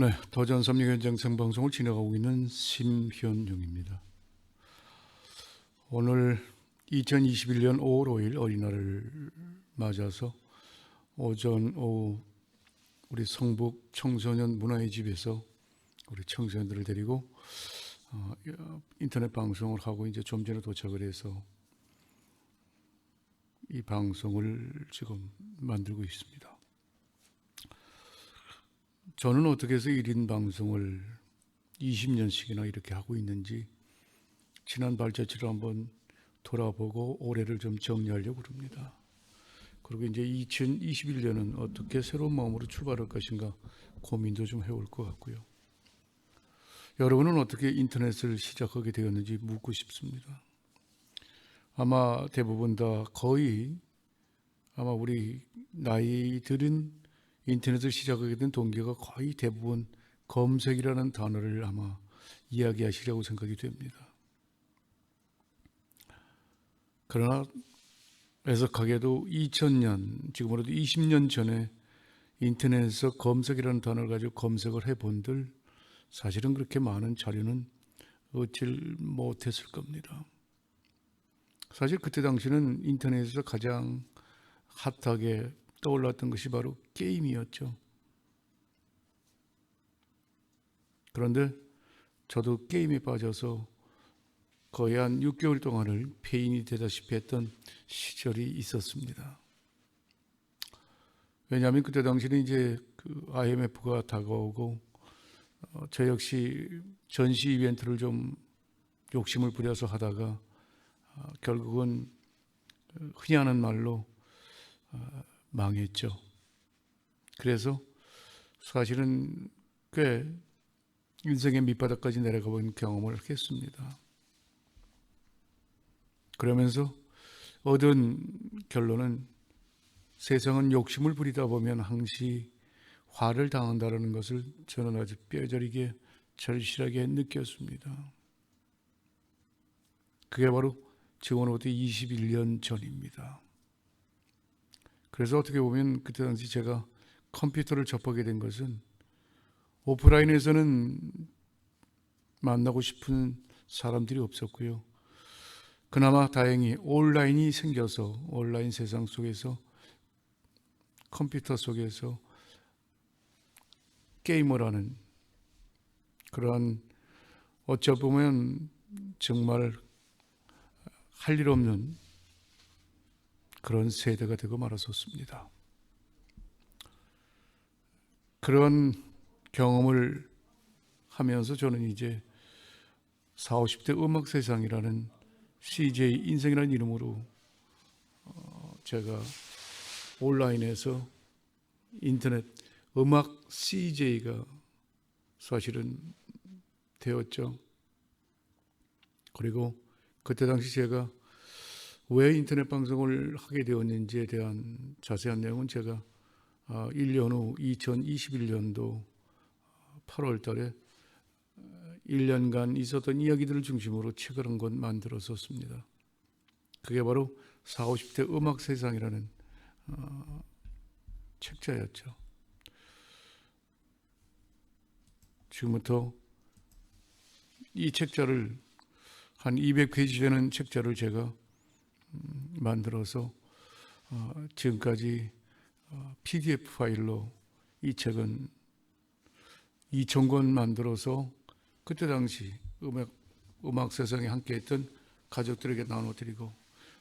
네, 도전 3리 현장 생방송을 진행하고 있는 심현용입니다. 오늘 2021년 5월 5일 어린이날을 맞아서 오전 오후 우리 성북 청소년 문화의 집에서 우리 청소년들을 데리고 인터넷 방송을 하고 이제 좀 전에 도착을 해서 이 방송을 지금 만들고 있습니다. 저는 어떻게 해서 1인 방송을 20년씩이나 이렇게 하고 있는지 지난 발자취를 한번 돌아보고 올해를 좀 정리하려고 합니다. 그리고 이제 2021년은 어떻게 새로운 마음으로 출발할 것인가 고민도 좀 해올 것 같고요. 여러분은 어떻게 인터넷을 시작하게 되었는지 묻고 싶습니다. 아마 대부분 다 거의 아마 우리 나이 들은 인터넷을 시작하게 된 동기가 거의 대부분 검색이라는 단어를 아마 이야기하시려고 생각이 됩니다. 그러나 애석하게도 2000년, 지금으로도 20년 전에 인터넷에서 검색이라는 단어를 가지고 검색을 해본들 사실은 그렇게 많은 자료는 얻질 못했을 겁니다. 사실 그때 당시는 인터넷에서 가장 핫하게 떠올랐던 것이 바로 게임이었죠. 그런데 저도 게임에 빠져서 거의 한 6개월 동안을 폐인이 되다시피 했던 시절이 있었습니다. 왜냐하면 그때 당시는 이제 그 IMF가 다가오고 저 역시 전시 이벤트를 좀 욕심을 부려서 하다가 결국은 흔히 하는 말로 망했죠. 그래서 사실은 꽤 인생의 밑바닥까지 내려가 본 경험을 했습니다. 그러면서 얻은 결론은 세상은 욕심을 부리다 보면 항시 화를 당한다는 것을 저는 아주 뼈저리게 절실하게 느꼈습니다. 그게 바로 지금으로부터 21년 전입니다. 그래서 어떻게 보면 그때 당시 제가 컴퓨터를 접하게 된 것은 오프라인에서는 만나고 싶은 사람들이 없었고요. 그나마 다행히 온라인이 생겨서 온라인 세상 속에서 컴퓨터 속에서 게임을 하는 그러한 어찌 보면 정말 할 일 없는 그런 세대가 되고 말았었습니다. 그런 경험을 하면서 저는 이제 40, 50대 음악 세상이라는 CJ 인생이라는 이름으로 제가 온라인에서 인터넷 음악 CJ가 사실은 되었죠. 그리고 그때 당시 제가 왜 인터넷 방송을 하게 되었는지에 대한 자세한 내용은 제가 1년 후 2021년도 8월 달에 1년간 있었던 이야기들을 중심으로 책을 한 권 만들었었습니다. 그게 바로 40, 50대 음악 세상이라는 책자였죠. 지금부터 이 책자를 한 200페이지 되는 책자를 제가 만들어서 지금까지 PDF 파일로 이 책은 2,000권 만들어서 그때 당시 음악 세상에 함께했던 가족들에게 나눠드리고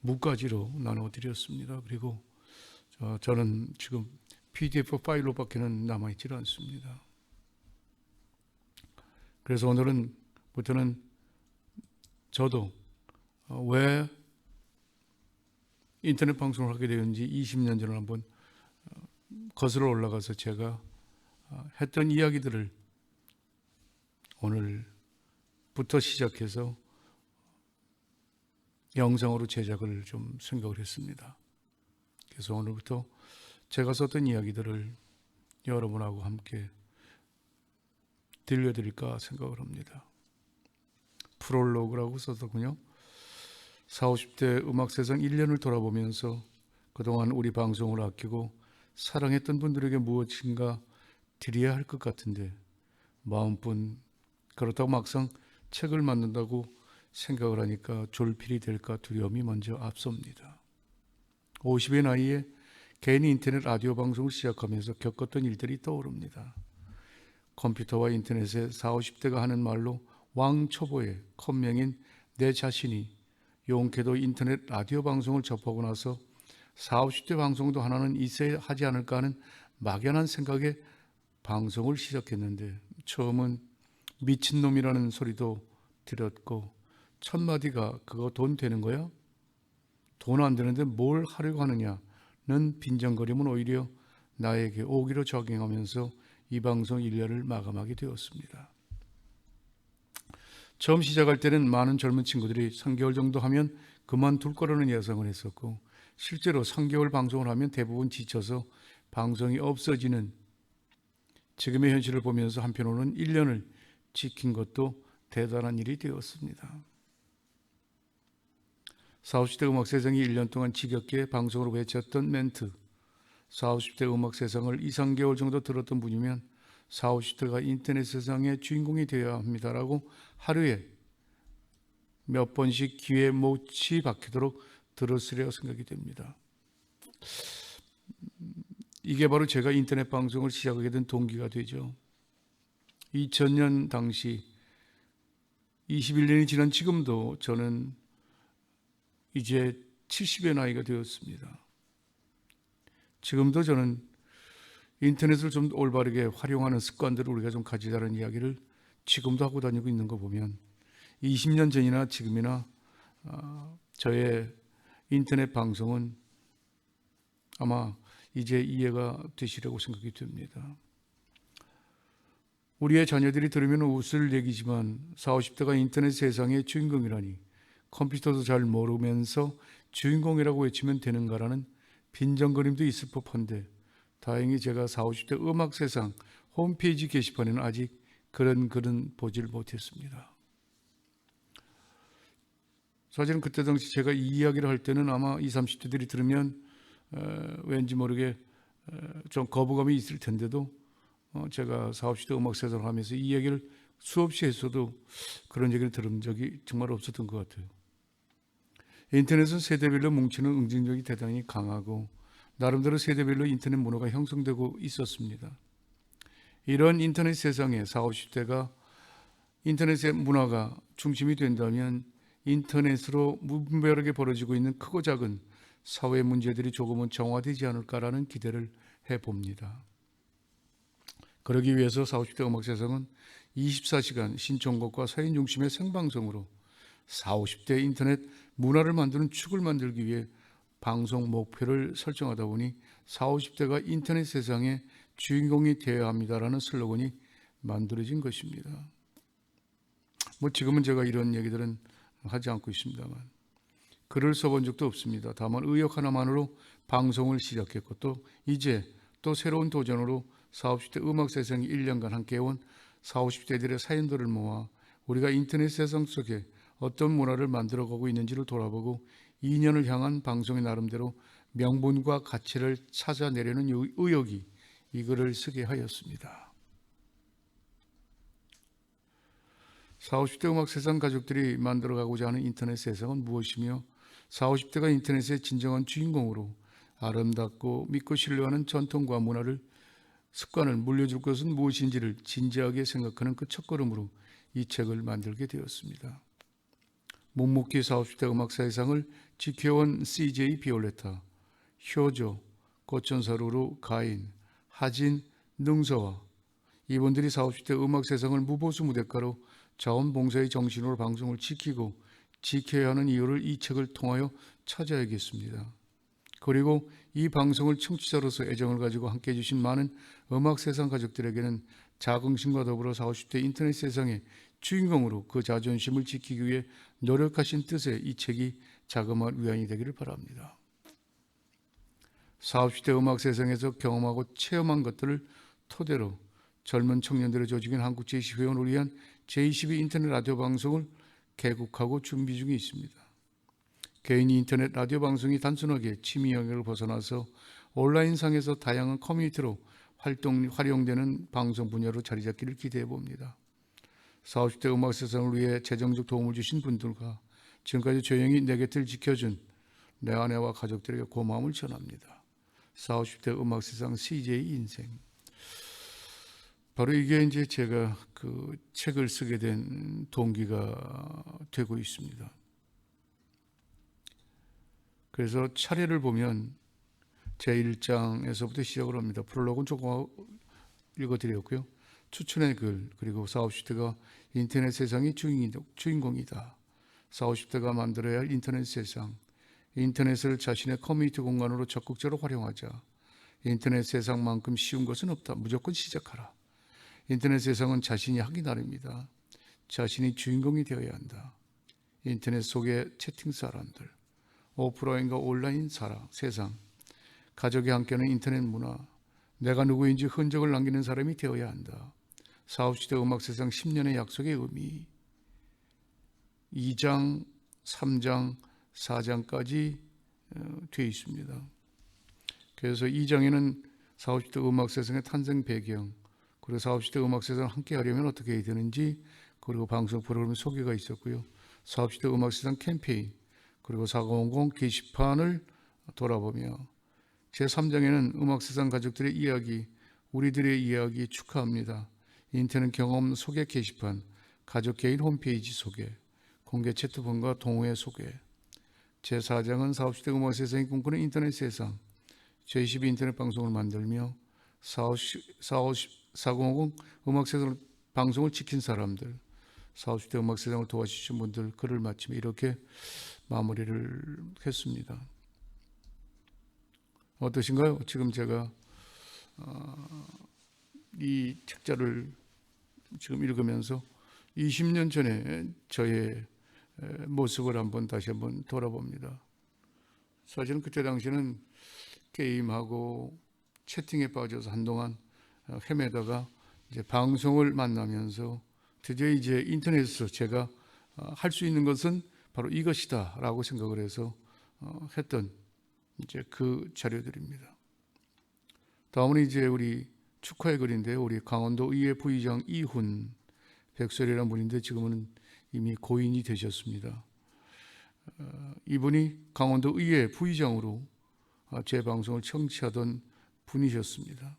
무가지로 나눠드렸습니다. 그리고 저는 지금 PDF 파일로밖에는 남아있지 않습니다. 그래서 오늘부터는 저도 왜 인터넷 방송을 하게 되었는지 20년 전을 한번 거슬러 올라가서 제가 했던 이야기들을 오늘부터 시작해서 영상으로 제작을 좀 생각을 했습니다. 그래서 오늘부터 제가 썼던 이야기들을 여러분하고 함께 들려드릴까 생각을 합니다. 프롤로그라고 썼더군요. 40, 50대 음악 세상 1년을 돌아보면서 그동안 우리 방송을 아끼고 사랑했던 분들에게 무엇인가 드려야 할 것 같은데 마음뿐. 그렇다고 막상 책을 만든다고 생각을 하니까 졸필이 될까 두려움이 먼저 앞섭니다. 50의 나이에 개인 인터넷 라디오 방송을 시작하면서 겪었던 일들이 떠오릅니다. 컴퓨터와 인터넷에 40, 50대가 하는 말로 왕초보의 컴명인 내 자신이 용케도 인터넷 라디오 방송을 접하고 나서 40, 50대 방송도 하나는 있어야 하지 않을까 하는 막연한 생각에 방송을 시작했는데 처음은 미친놈이라는 소리도 들었고 첫 마디가 그거 돈 되는 거야? 돈 안 되는데 뭘 하려고 하느냐는 빈정거림은 오히려 나에게 오기로 적용하면서 이 방송 1년을 마감하게 되었습니다. 처음 시작할 때는 많은 젊은 친구들이 3개월 정도 하면 그만둘 거라는 예상을 했었고 실제로 3개월 방송을 하면 대부분 지쳐서 방송이 없어지는 지금의 현실을 보면서 한편으로는 1년을 지킨 것도 대단한 일이 되었습니다. 40, 50대 음악 세상이 1년 동안 지겹게 방송으로 외쳤던 멘트 40, 50대 음악 세상을 2, 3개월 정도 들었던 분이면 40, 50대가 인터넷 세상의 주인공이 되어야 합니다라고 하루에 몇 번씩 귀에 못이 박히도록 들었으리라 생각이 됩니다. 이게 바로 제가 인터넷 방송을 시작하게 된 동기가 되죠. 2000년 당시 21년이 지난 지금도 저는 이제 70의 나이가 되었습니다. 지금도 저는 인터넷을 좀 올바르게 활용하는 습관들을 우리가 좀 가지자는 이야기를 지금도 하고 다니고 있는 거 보면 20년 전이나 지금이나 저의 인터넷 방송은 아마 이제 이해가 되시려고 생각이 듭니다. 우리의 자녀들이 들으면 웃을 얘기지만 40, 50대가 인터넷 세상의 주인공이라니 컴퓨터도 잘 모르면서 주인공이라고 외치면 되는가라는 빈정거림도 있을 법한데 다행히 제가 40, 50대 음악 세상 홈페이지 게시판에는 아직 그런 글은 보질 못했습니다. 사실은 그때 당시 제가 이 이야기를 할 때는 아마 20, 30대들이 들으면 왠지 모르게 좀 거부감이 있을 텐데도 제가 40, 50대 음악 세상을 하면서 이 얘기를 수없이 했어도 그런 얘기를 들은 적이 정말 없었던 것 같아요. 인터넷은 세대별로 뭉치는 응징력이 대단히 강하고 나름대로 세대별로 인터넷 문화가 형성되고 있었습니다. 이런 인터넷 세상에 40, 50대가 인터넷의 문화가 중심이 된다면 인터넷으로 무분별하게 벌어지고 있는 크고 작은 사회 문제들이 조금은 정화되지 않을까라는 기대를 해봅니다. 그러기 위해서 40, 50대 음악 세상은 24시간 신청곡과 사연 중심의 생방송으로 40, 50대 인터넷 문화를 만드는 축을 만들기 위해 방송 목표를 설정하다 보니 40, 50대가 인터넷 세상의 주인공이 되어야 합니다라는 슬로건이 만들어진 것입니다. 지금은 제가 이런 얘기들은 하지 않고 있습니다만 글을 써본 적도 없습니다. 다만 의욕 하나만으로 방송을 시작했고 또 이제 또 새로운 도전으로 40, 50대 음악 세상이 1년간 함께해온 40, 50대들의 사연들을 모아 우리가 인터넷 세상 속에 어떤 문화를 만들어가고 있는지를 돌아보고 2년을 향한 방송의 나름대로 명분과 가치를 찾아내려는 의욕이 이 글을 쓰게 하였습니다. 40, 50대 음악 세상 가족들이 만들어가고자 하는 인터넷 세상은 무엇이며 40, 50대가 인터넷의 진정한 주인공으로 아름답고 믿고 신뢰하는 전통과 문화를 습관을 물려줄 것은 무엇인지를 진지하게 생각하는 그 첫걸음으로 이 책을 만들게 되었습니다. 묵묵히 40, 50대 음악 세상을 지켜온 CJ 비올레타, 효조, 고천사루루 가인, 하진, 능서와 이분들이 40, 50대 음악 세상을 무보수 무대가로 자원봉사의 정신으로 방송을 지키고 지켜야 하는 이유를 이 책을 통하여 찾아야겠습니다. 그리고 이 방송을 청취자로서 애정을 가지고 함께해 주신 많은 음악 세상 가족들에게는 자긍심과 더불어 40, 50대 인터넷 세상의 주인공으로 그 자존심을 지키기 위해 노력하신 뜻에 이 책이 자그마한 위안이 되기를 바랍니다. 40, 50대 음악 세상에서 경험하고 체험한 것들을 토대로 젊은 청년들의 조직인 한국제시회원을 위한 제22 인터넷 라디오 방송을 개국하고 준비 중에 있습니다. 개인이 인터넷 라디오 방송이 단순하게 취미 영역을 벗어나서 온라인상에서 다양한 커뮤니티로 활용되는 방송 분야로 자리 잡기를 기대해 봅니다. 40, 50대 음악 세상을 위해 재정적 도움을 주신 분들과 지금까지 조용히 내 곁을 지켜준 내 아내와 가족들에게 고마움을 전합니다. 40, 50대 음악 세상 CJ 인생. 바로 이게 이제 제가 그 책을 쓰게 된 동기가 되고 있습니다. 그래서 차례를 보면 제1장에서부터 시작을 합니다. 프롤로그는 조금 읽어드렸고요. 추천의 글, 그리고 40, 50대가 인터넷 세상의 주인공이다. 40, 50대가 만들어야 할 인터넷 세상. 인터넷을 자신의 커뮤니티 공간으로 적극적으로 활용하자. 인터넷 세상만큼 쉬운 것은 없다. 무조건 시작하라. 인터넷 세상은 자신이 하기 나름이다. 자신이 주인공이 되어야 한다. 인터넷 속의 채팅 사람들, 오프라인과 온라인 세상, 가족이 함께하는 인터넷 문화, 내가 누구인지 흔적을 남기는 사람이 되어야 한다. 40, 50대 음악 세상 10년의 약속의 의미. 2장, 3장, 4장까지 되어 있습니다. 그래서 2장에는 40, 50대 음악 세상의 탄생 배경, 그리고 40, 50대 음악 세상을 함께 하려면 어떻게 해야 되는지, 그리고 방송 프로그램 소개가 있었고요. 40, 50대 음악 세상 캠페인, 그리고 4050 게시판을 돌아보며 제3장에는 음악 세상 가족들의 이야기, 우리들의 이야기 축하합니다. 인터넷 경험 소개 게시판, 가족 개인 홈페이지 소개, 공개 채트본과 동호회 소개. 제4장은 40, 50대 음악 세상이 꿈꾸는 인터넷 세상, 제22 인터넷 방송을 만들며 4050 음악 세상 방송을 지킨 사람들, 40, 50대 음악 세상을 도와주신 분들 글을 마치며 이렇게 마무리를 했습니다. 어떠신가요? 지금 제가 이 책자를 지금 읽으면서 20년 전에 저의 모습을 다시 한번 돌아봅니다. 사실은 그때 당시에는 게임하고 채팅에 빠져서 한동안 헤매다가 이제 방송을 만나면서 드디어 이제 인터넷에서 제가 할 수 있는 것은 바로 이것이다라고 생각을 해서 했던 이제 그 자료들입니다. 다음은 이제 우리 축하의 글인데요. 우리 강원도 의회 부의장 이훈 백설이라는 분인데 지금은 이미 고인이 되셨습니다. 이분이 강원도 의회 부의장으로 제 방송을 청취하던 분이셨습니다.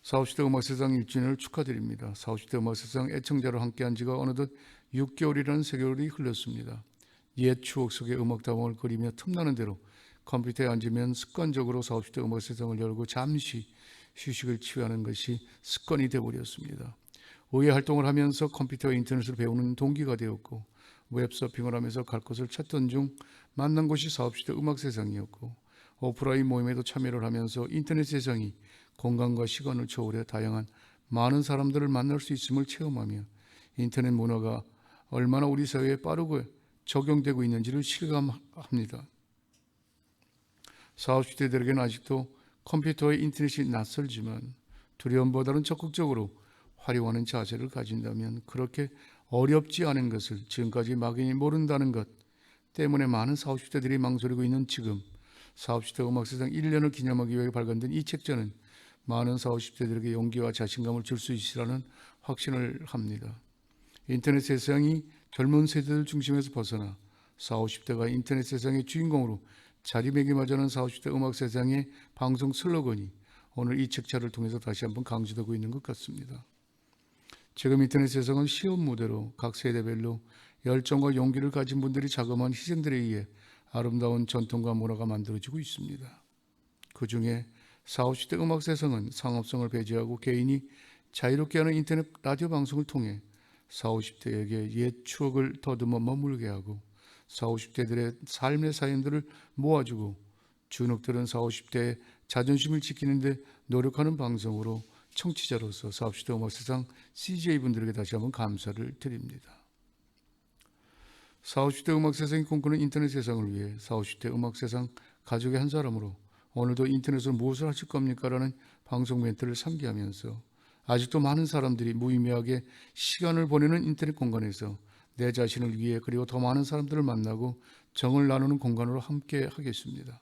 40, 50대 음악세상 1주년을 축하드립니다. 40, 50대 음악세상 애청자로 함께한 지가 어느덧 6개월이라는 세월이 흘렀습니다. 옛 추억 속의 음악다방을 그리며 틈나는 대로 컴퓨터에 앉으면 습관적으로 40, 50대 음악세상을 열고 잠시 휴식을 취하는 것이 습관이 되어버렸습니다. 의회 활동을 하면서 컴퓨터와 인터넷을 배우는 동기가 되었고, 웹서핑을 하면서 갈 곳을 찾던 중 만난 곳이 40, 50대 음악세상이었고, 오프라인 모임에도 참여를 하면서 인터넷 세상이 공간과 시간을 초월해 다양한 많은 사람들을 만날 수 있음을 체험하며 인터넷 문화가 얼마나 우리 사회에 빠르고 적용되고 있는지를 실감합니다. 40, 50대들에게는 아직도 컴퓨터와 인터넷이 낯설지만 두려움보다는 적극적으로 활용하는 자세를 가진다면 그렇게 어렵지 않은 것을 지금까지 막연히 모른다는 것 때문에 많은 40, 50대들이 망설이고 있는 지금 40, 50대 음악세상 1년을 기념하기 위해 발간된 이 책자는 많은 40, 50대들에게 용기와 자신감을 줄 수 있으라는 확신을 합니다. 인터넷 세상이 젊은 세대들 중심에서 벗어나 40, 50대가 인터넷 세상의 주인공으로 자리매김하자는 40, 50대 음악 세상의 방송 슬로건이 오늘 이 책자를 통해서 다시 한번 강조되고 있는 것 같습니다. 지금 인터넷 세상은 시험 무대로 각 세대별로 열정과 용기를 가진 분들이 자그마한 희생들에 의해 아름다운 전통과 문화가 만들어지고 있습니다. 그 중에 40, 50대 음악 세상은 상업성을 배제하고 개인이 자유롭게 하는 인터넷 라디오 방송을 통해 40, 50대에게 옛 추억을 더듬어 머물게 하고 40, 50대들의 삶의 사연들을 모아주고 주눅들은 40, 50대의 자존심을 지키는데 노력하는 방송으로 청취자로서 40, 50대 음악 세상 CJ분들에게 다시 한번 감사를 드립니다. 40, 50대 음악 세상이 꿈꾸는 인터넷 세상을 위해 40, 50대 음악 세상 가족의 한 사람으로 오늘도 인터넷으로 무엇을 하실 겁니까? 라는 방송 멘트를 상기하면서 아직도 많은 사람들이 무의미하게 시간을 보내는 인터넷 공간에서 내 자신을 위해 그리고 더 많은 사람들을 만나고 정을 나누는 공간으로 함께 하겠습니다.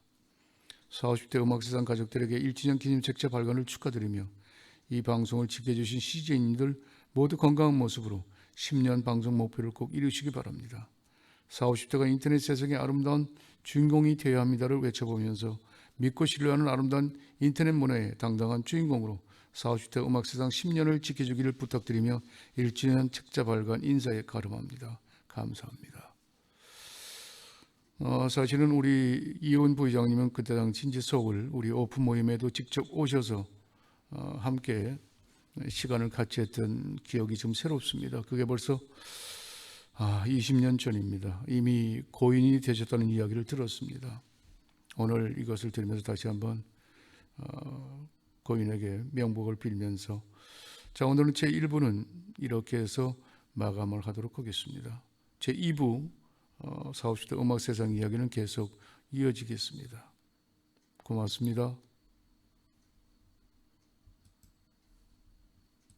40, 50대 음악세상 가족들에게 1주년 기념 책자 발간을 축하드리며 이 방송을 지켜주신 CJ님들 모두 건강한 모습으로 10년 방송 목표를 꼭 이루시기 바랍니다. 40, 50대가 인터넷 세상의 아름다운 주인공이 되어야 합니다를 외쳐보면서 믿고 신뢰하는 아름다운 인터넷 문화의 당당한 주인공으로 40, 50대 음악세상 10년을 지켜주기를 부탁드리며 1주년 책자 발간 인사에 가름합니다. 감사합니다. 사실은 우리 이훈 부회장님은 그때 당시 이제 서울 우리 오픈 모임에도 직접 오셔서 함께 시간을 같이 했던 기억이 좀 새롭습니다. 그게 벌써 20년 전입니다. 이미 고인이 되셨다는 이야기를 들었습니다. 오늘 이것을 들으면서 다시 한번 고인에게 명복을 빌면서 자, 오늘은 제 1부는 이렇게 해서 마감을 하도록 하겠습니다. 제 2부 40, 50대 음악 세상 이야기는 계속 이어지겠습니다. 고맙습니다.